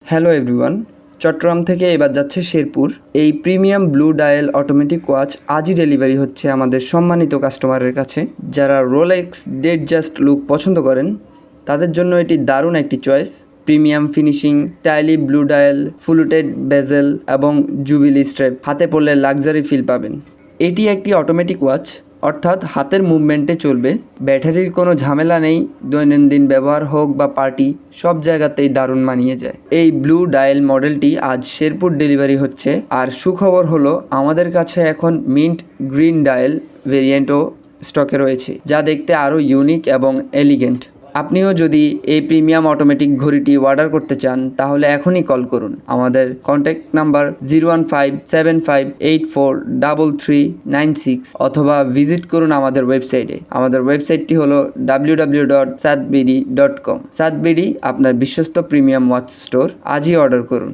Hello everyone, Chittagong থেকে এবার যাচ্ছে শেরপুর। এই premium blue dial automatic watch আজই ডেলিভারি হচ্ছে আমাদের সম্মানিত কাস্টমারের কাছে। যারা রোলেক্স ডেড জাস্ট লুক পছন্দ করেন তাদের জন্য এটি দারুণ একটি choice. Premium finishing, stylish blue dial, fluted bezel এবং জুবিলি স্ট্র্যাপ, হাতে পরলে লাক্সারি ফিল পাবেন। এটি একটি অটোমেটিক ওয়াচ, অর্থাৎ হাতের মুভমেন্টে চলবে, ব্যাটারির কোনো ঝামেলা নেই। দৈনন্দিন ব্যবহার হোক বা পার্টি, সব জায়গাতেই দারুণ মানিয়ে যায়। এই ব্লু ডায়াল মডেলটি আজ শেরপুর ডেলিভারি হচ্ছে। আর সুখবর হলো আমাদের কাছে এখন মিন্ট গ্রিন ডায়াল ভেরিয়েন্টও স্টকে রয়েছে, যা দেখতে আরও ইউনিক এবং এলিগেন্ট। আপনিও যদি এই প্রিমিয়াম অটোমেটিক ঘড়িটি অর্ডার করতে চান তাহলে এখনই কল করুন। আমাদের কন্ট্যাক্ট নাম্বার 01575843396 অথবা ভিজিট করুন আমাদের ওয়েবসাইটে। আমাদের ওয়েবসাইটটি হলো www.sadbidi.com। সাদবিডি আপনার বিশ্বস্ত প্রিমিয়াম ওয়াচ স্টোর। আজই অর্ডার করুন।